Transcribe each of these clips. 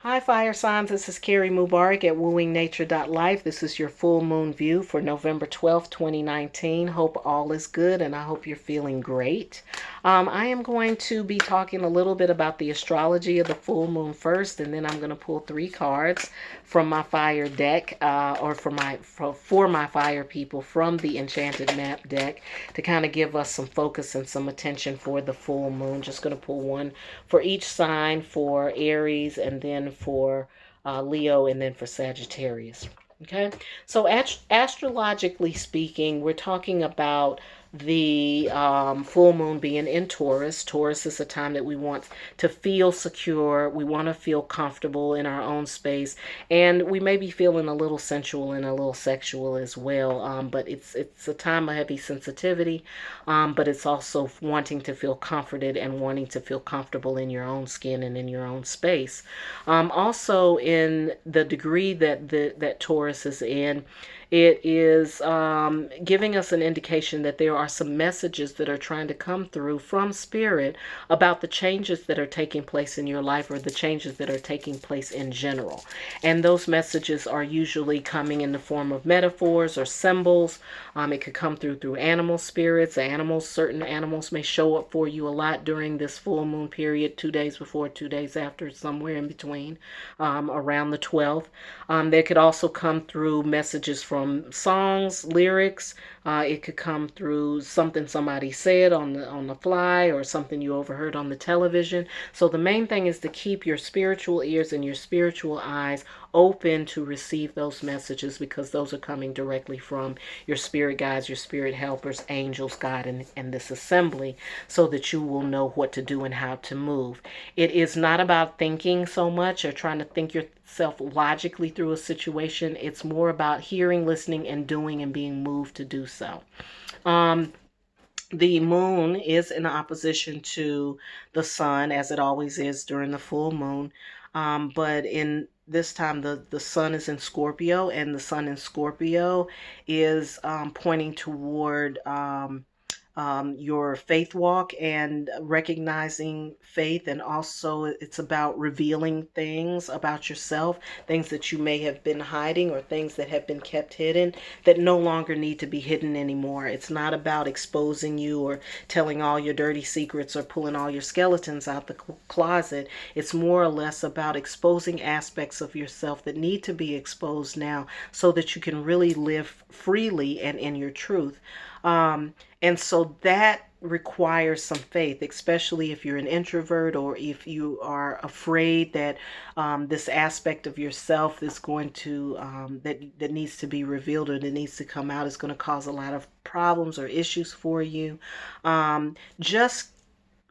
Hi, fire signs. This is Carrie Mubarak at wooingnature.life. This is your full moon view for November 12th, 2019. Hope all is good and I hope you're feeling great. I am going to be talking a little bit about the astrology of the full moon first, and then I'm going to pull three cards from my fire deck, or for my fire people from the Enchanted Map deck to kind of give us some focus and some attention for the full moon. Just going to pull one for each sign, for Aries, and then for Leo, and then for Sagittarius. Okay, so astrologically speaking, we're talking about the full moon being in Taurus. Taurus is a time that we want to feel secure. We want to feel comfortable in our own space, and we may be feeling a little sensual and a little sexual as well. But it's a time of heavy sensitivity, but it's also wanting to feel comforted and wanting to feel comfortable in your own skin and in your own space. Also, in the degree that Taurus is in, it is giving us an indication that there are some messages that are trying to come through from Spirit about the changes that are taking place in your life, or the changes that are taking place in general. And those messages are usually coming in the form of metaphors or symbols. It could come through animal spirits. Animals, certain animals may show up for you a lot during this full moon period, 2 days before, 2 days after, somewhere in between, around the 12th. They could also come through messages from songs, lyrics. It could come through something somebody said on the fly, or something you overheard on the television. So the main thing is to keep your spiritual ears and your spiritual eyes open to receive those messages, because those are coming directly from your spirit guides, your spirit helpers, angels, God, and this assembly, so that you will know what to do and how to move. It is not about thinking so much or trying to think yourself logically through a situation. It's more about hearing, listening, and doing, and being moved to do so. Um, the moon is in opposition to the sun, as it always is during the full moon. But in this time, the sun is in Scorpio, and the sun in Scorpio is pointing toward your faith walk and recognizing faith. And also, it's about revealing things about yourself, things that you may have been hiding, or things that have been kept hidden that no longer need to be hidden anymore. It's not about exposing you or telling all your dirty secrets or pulling all your skeletons out the closet. It's more or less about exposing aspects of yourself that need to be exposed now, so that you can really live freely and in your truth. And so that requires some faith, especially if you're an introvert, or if you are afraid that this aspect of yourself is going to, that needs to be revealed, or that needs to come out, is going to cause a lot of problems or issues for you. Just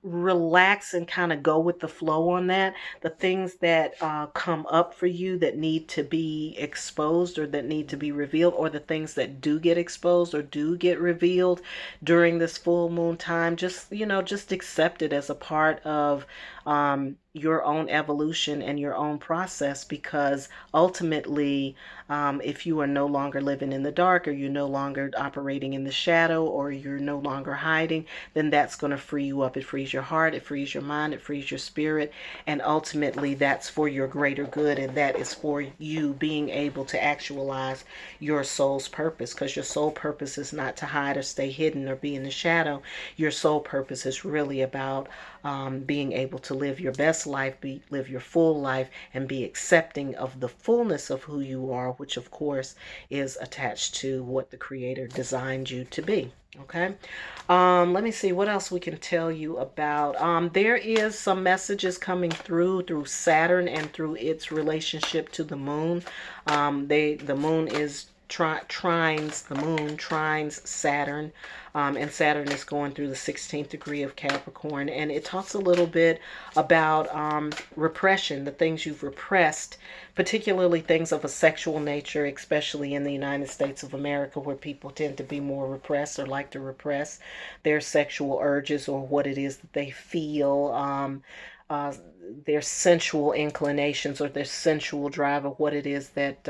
relax and kind of go with the flow on that. The things that come up for you that need to be exposed, or that need to be revealed, or the things that do get exposed or do get revealed during this full moon time, just accept it as a part of your own evolution and your own process. Because ultimately, if you are no longer living in the dark, or you're no longer operating in the shadow, or you're no longer hiding, then that's going to free you up. It frees your heart, it frees your mind, it frees your spirit, and ultimately that's for your greater good, and that is for you being able to actualize your soul's purpose. Because your soul purpose is not to hide or stay hidden or be in the shadow. Your soul purpose is really about being able to live your best life, live your full life, and be accepting of the fullness of who you are, which of course is attached to what the Creator designed you to be. Okay. Let me see what else we can tell you about. There is some messages coming through Saturn and through its relationship to the moon. The moon is trines the moon, trines Saturn, and Saturn is going through the 16th degree of Capricorn. And it talks a little bit about repression, the things you've repressed, particularly things of a sexual nature, especially in the United States of America, where people tend to be more repressed, or like to repress their sexual urges, or what it is that they feel. Uh, their sensual inclinations, or their sensual drive, or what it is that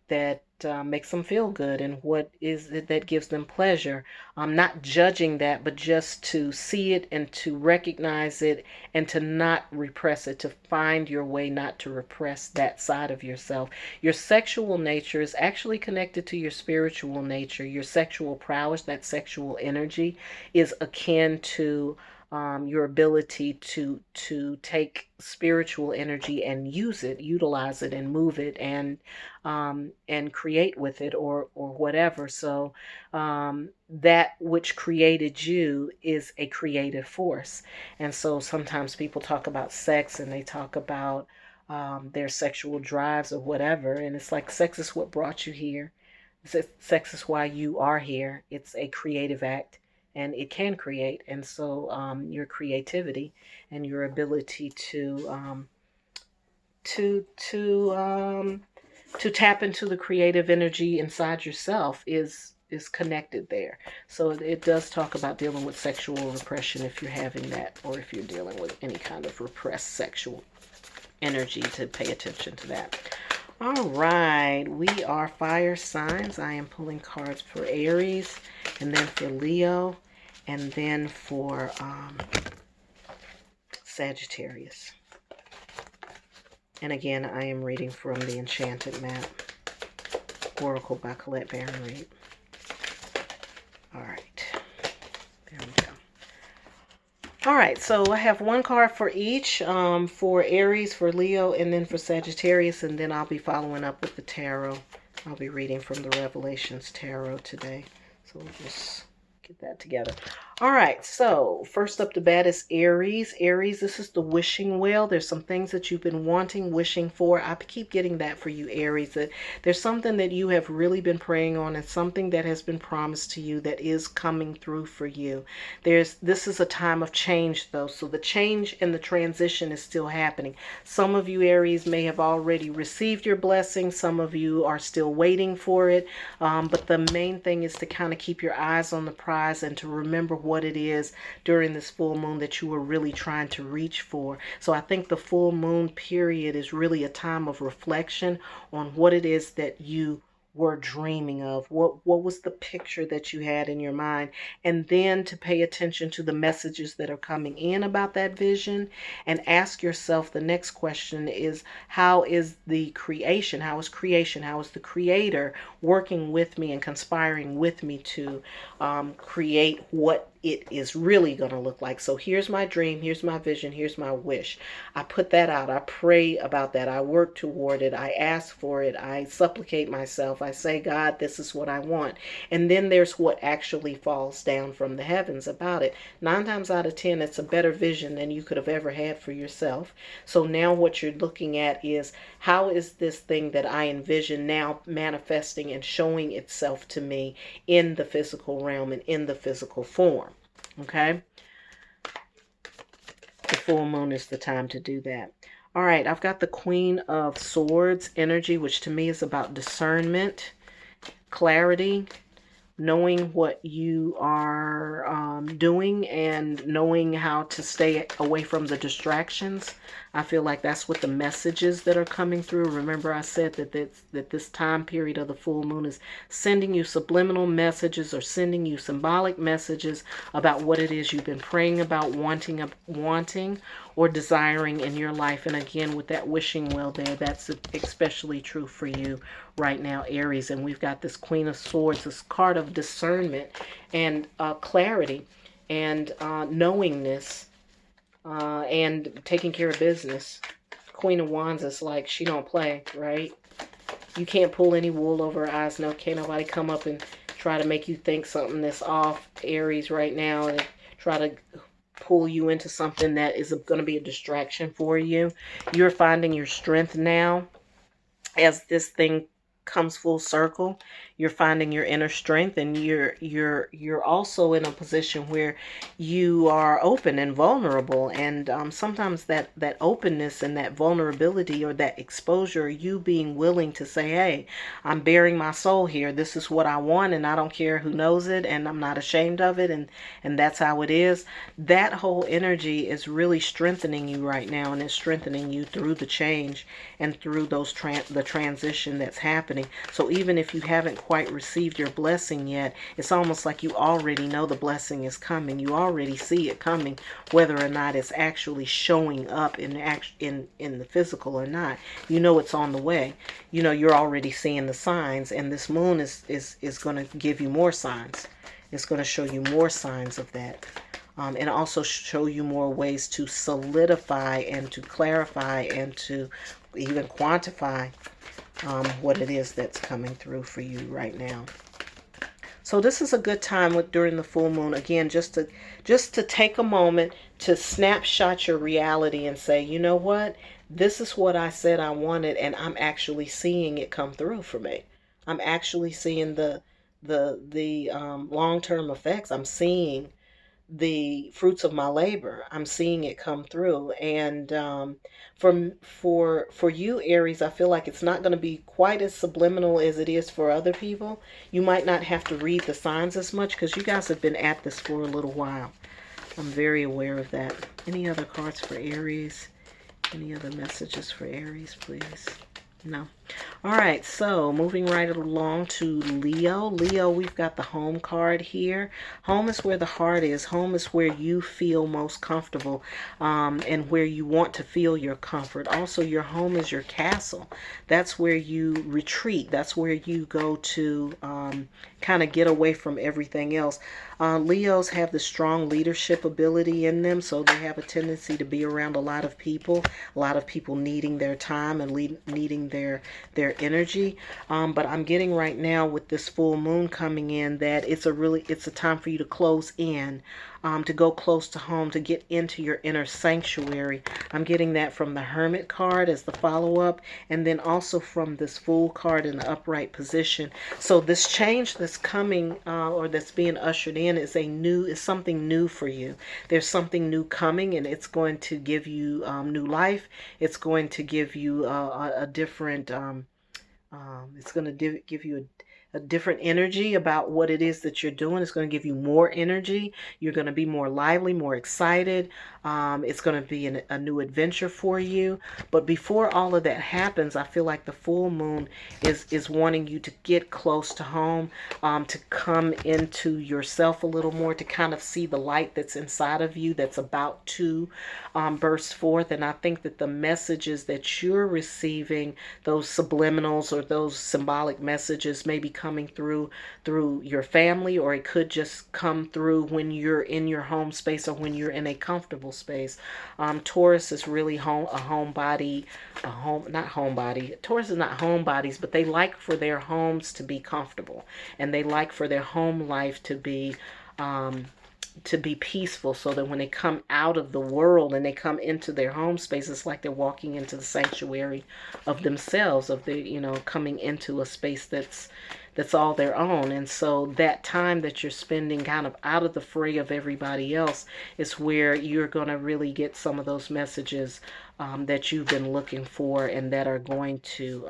that makes them feel good, and what is it that gives them pleasure. Not judging that, but just to see it and to recognize it and to not repress it, to find your way not to repress that side of yourself. Your sexual nature is actually connected to your spiritual nature. Your sexual prowess, that sexual energy, is akin to your ability to take spiritual energy and use it, utilize it, and move it, and create with it, or whatever. So that which created you is a creative force. And so sometimes people talk about sex and they talk about their sexual drives or whatever, and it's like sex is what brought you here. Sex is why you are here. It's a creative act, and it can create. And so your creativity and your ability to to um, to tap into the creative energy inside yourself is connected there. So it does talk about dealing with sexual repression if you're having that, or if you're dealing with any kind of repressed sexual energy, to pay attention to that. All right, we are fire signs. I am pulling cards for Aries, and then for Leo, and then for Sagittarius. And again, I am reading from the Enchanted Map, Oracle by Colette Baron Reid. All right, there we go. All right, so I have one card for each, for Aries, for Leo, and then for Sagittarius, and then I'll be following up with the tarot. I'll be reading from the Revelations Tarot today. So we'll just get that together. All right, so first up the bat is Aries. Aries, this is the wishing well. There's some things that you've been wanting, wishing for. I keep getting that for you, Aries. That there's something that you have really been praying on, and something that has been promised to you that is coming through for you. This is a time of change, though, so the change and the transition is still happening. Some of you, Aries, may have already received your blessing. Some of you are still waiting for it. But the main thing is to kind of keep your eyes on the prize and to remember what it is during this full moon that you were really trying to reach for. So I think the full moon period is really a time of reflection on what it is that you were dreaming of. What was the picture that you had in your mind? And then to pay attention to the messages that are coming in about that vision, and ask yourself the next question is, how is the creation, how is the creator working with me and conspiring with me to create what it is really going to look like. So here's my dream, here's my vision, here's my wish. I put that out. I pray about that. I work toward it. I ask for it. I supplicate myself. I say, God, this is what I want. And then there's what actually falls down from the heavens about it. 9 times out of 10, it's a better vision than you could have ever had for yourself. So now what you're looking at is, how is this thing that I envision now manifesting and showing itself to me in the physical realm and in the physical form? Okay, the full moon is the time to do that. All right, I've got the Queen of Swords energy, which to me is about discernment, clarity, knowing what you are doing, and knowing how to stay away from the distractions. I feel like that's what the messages that are coming through. Remember, I said that this time period of the full moon is sending you subliminal messages, or sending you symbolic messages about what it is you've been praying about, wanting or desiring in your life. And again, with that wishing well there, that's especially true for you right now, Aries. And we've got this Queen of Swords, this card of discernment and clarity and knowingness, and taking care of business. Queen of Wands is like, she don't play, right? You can't pull any wool over her eyes. No, can't nobody come up and try to make you think something that's off, Aries, right now, and try to pull you into something that is going to be a distraction for you. You're finding your strength now as this thing comes full circle. You're finding your inner strength, and you're also in a position where you are open and vulnerable. And sometimes that openness and that vulnerability, or that exposure, you being willing to say, hey, I'm bearing my soul here. This is what I want, and I don't care who knows it, and I'm not ashamed of it, and that's how it is. That whole energy is really strengthening you right now, and it's strengthening you through the change and through those the transition that's happening. happening. So even if you haven't quite received your blessing yet, it's almost like you already know the blessing is coming. You already see it coming, whether or not it's actually showing up in the physical or not. You know it's on the way. You know you're already seeing the signs, and this moon is going to give you more signs. It's going to show you more signs of that. And also show you more ways to solidify and to clarify and to even quantify what it is that's coming through for you right now. So this is a good time during the full moon, again, just to take a moment to snapshot your reality and say, you know what, this is what I said I wanted, and I'm actually seeing it come through for me. I'm actually seeing the long-term effects. I'm seeing the fruits of my labor. I'm seeing it come through. And for you, Aries, I feel like it's not going to be quite as subliminal as it is for other people. You might not have to read the signs as much because you guys have been at this for a little while. I'm very aware of that. Any other cards for Aries? Any other messages for Aries, please? No. All right, so moving right along to Leo. Leo, we've got the home card here. Home is where the heart is. Home is where you feel most comfortable, and where you want to feel your comfort. Also, your home is your castle. That's where you retreat. That's where you go to kind of get away from everything else. Leos have the strong leadership ability in them, so they have a tendency to be around a lot of people needing their time and needing their energy. But I'm getting right now with this full moon coming in that it's a time for you to close in, to go close to home, to get into your inner sanctuary. I'm getting that from the Hermit card as the follow-up, and then also from this Fool card in the upright position. So this change that's coming, or that's being ushered in, is something new for you. There's something new coming, and it's going to give you new life. It's going to give you a different it's going to give you a different energy about what it is that you're doing. It's going to give you more energy. You're going to be more lively, more excited. It's going to be a new adventure for you. But before all of that happens, I feel like the full moon is wanting you to get close to home, to come into yourself a little more, to kind of see the light that's inside of you that's about to burst forth. And I think that the messages that you're receiving, those subliminals or those symbolic messages, may be coming through your family, or it could just come through when you're in your home space or when you're in a comfortable space. Taurus is really not homebody. Taurus is not homebodies, but they like for their homes to be comfortable, and they like for their home life to be peaceful, so that when they come out of the world and they come into their home space, it's like they're walking into the sanctuary of themselves, of the, coming into a space that's all their own. And so that time that you're spending kind of out of the fray of everybody else is where you're going to really get some of those messages that you've been looking for, and that are going to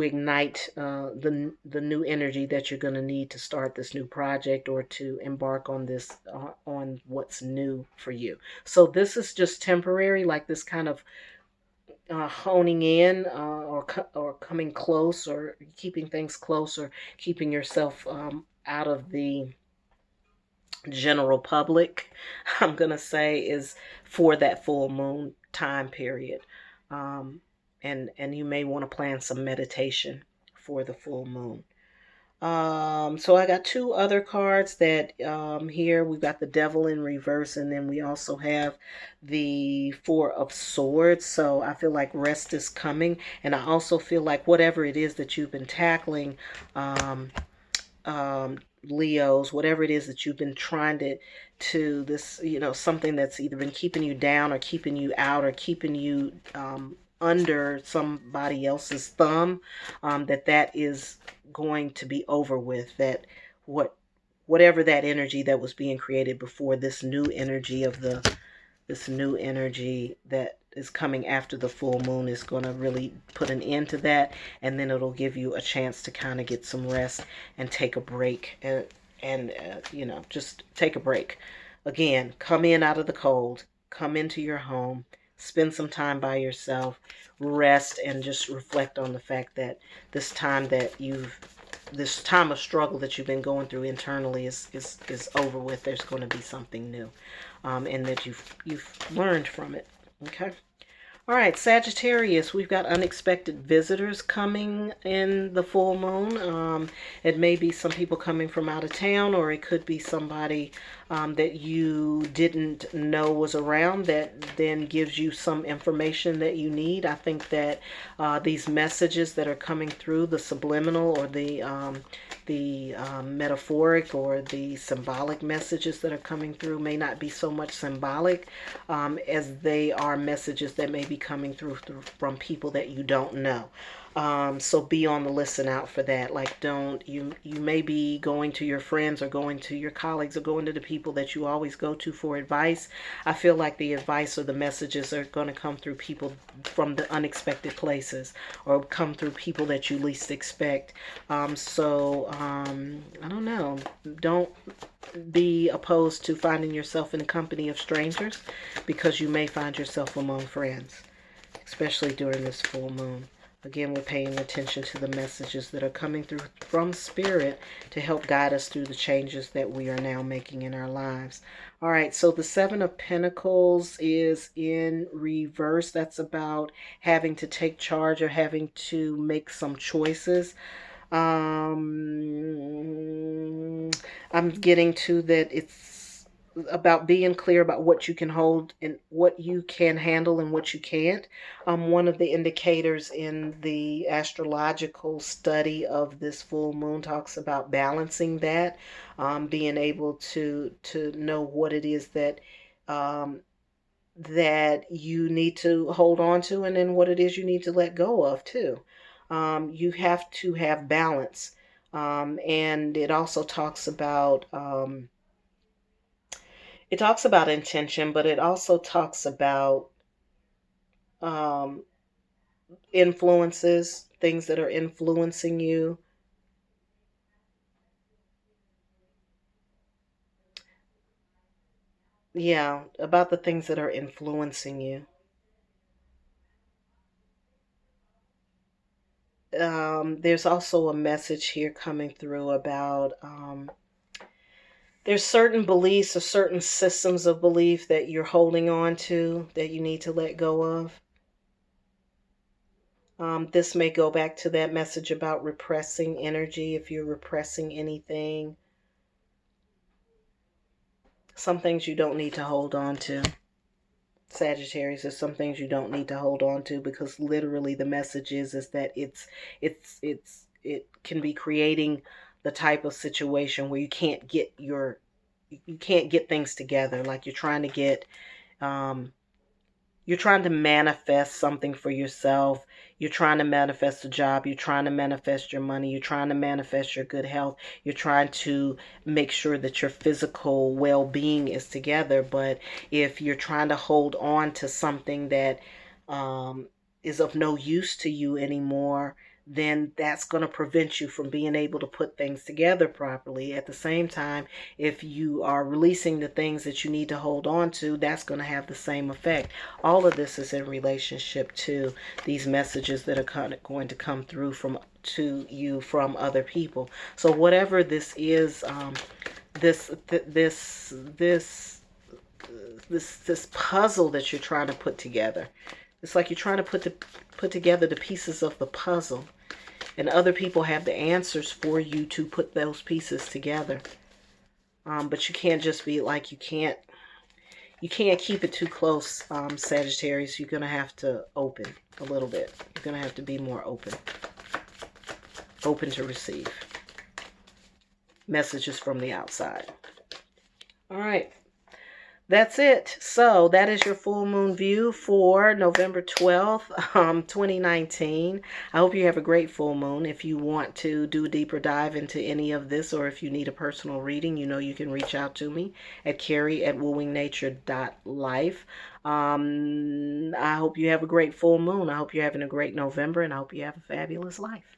ignite the new energy that you're going to need to start this new project, or to embark on this on what's new for you. So this is just temporary, like this kind of honing in, or coming close, or keeping things close, or keeping yourself out of the general public, I'm gonna say, is for that full moon time period. And you may want to plan some meditation for the full moon. So I got two other cards that here we've got the Devil in reverse, and then we also have the Four of Swords. So I feel like rest is coming, and I also feel like whatever it is that you've been tackling, Leos, whatever it is that you've been trying to this, something that's either been keeping you down, or keeping you out, or keeping you under somebody else's thumb, that is going to be over with. That whatever that energy that was being created before, this new energy that is coming after the full moon is going to really put an end to that, and then it'll give you a chance to kind of get some rest and take a break, and just take a break. Again, come in out of the cold, come into your home, spend some time by yourself, rest, and just reflect on the fact that this time of struggle that you've been going through internally is over with. There's going to be something new, and that you've learned from it. Okay. All right, Sagittarius, we've got unexpected visitors coming in the full moon. It may be some people coming from out of town, or it could be somebody that you didn't know was around that then gives you some information that you need. I think that these messages that are coming through, the subliminal or the metaphoric or the symbolic messages that are coming through may not be so much symbolic as they are messages that may be coming through from people that you don't know. So be on the listen out for that. Like, you may be going to your friends or going to your colleagues or going to the people that you always go to for advice. I feel like the advice or the messages are going to come through people from the unexpected places, or come through people that you least expect. I don't know. Don't be opposed to finding yourself in the company of strangers, because you may find yourself among friends, especially during this full moon. Again, we're paying attention to the messages that are coming through from Spirit to help guide us through the changes that we are now making in our lives. All right, so the Seven of Pentacles is in reverse. That's about having to take charge or having to make some choices. I'm getting to that it's about being clear about what you can hold and what you can handle and what you can't. One of the indicators in the astrological study of this full moon talks about balancing that, being able to know what it is that that you need to hold on to, and then what it is you need to let go of too. You have to have balance. And it also talks about intention, but it also talks about um, influences, things that are influencing you. Yeah, about the things that are influencing you. There's also a message here coming through about there's certain beliefs or certain systems of belief that you're holding on to that you need to let go of. This may go back to that message about repressing energy. If you're repressing anything, some things you don't need to hold on to. Sagittarius, there's some things you don't need to hold on to, because literally the message is that it can be creating the type of situation where you can't get things together. Like um, you're trying to manifest something for yourself. You're trying to manifest a job. You're trying to manifest your money. You're trying to manifest your good health. You're trying to make sure that your physical well-being is together. But if you're trying to hold on to something that um, is of no use to you anymore, then that's going to prevent you from being able to put things together properly. At the same time, if you are releasing the things that you need to hold on to, that's going to have the same effect. All of this is in relationship to these messages that are going to come through to you from other people. So whatever this is, this puzzle that you're trying to put together. It's like you're trying to put together the pieces of the puzzle, and other people have the answers for you to put those pieces together. But you can't just be like, you can't keep it too close, Sagittarius. You're gonna have to open a little bit. You're gonna have to be more open to receive messages from the outside. All right. That's it. So that is your full moon view for November 12th, 2019. I hope you have a great full moon. If you want to do a deeper dive into any of this, or if you need a personal reading, you can reach out to me at Carrie@wooingnature.life. I hope you have a great full moon. I hope you're having a great November, and I hope you have a fabulous life.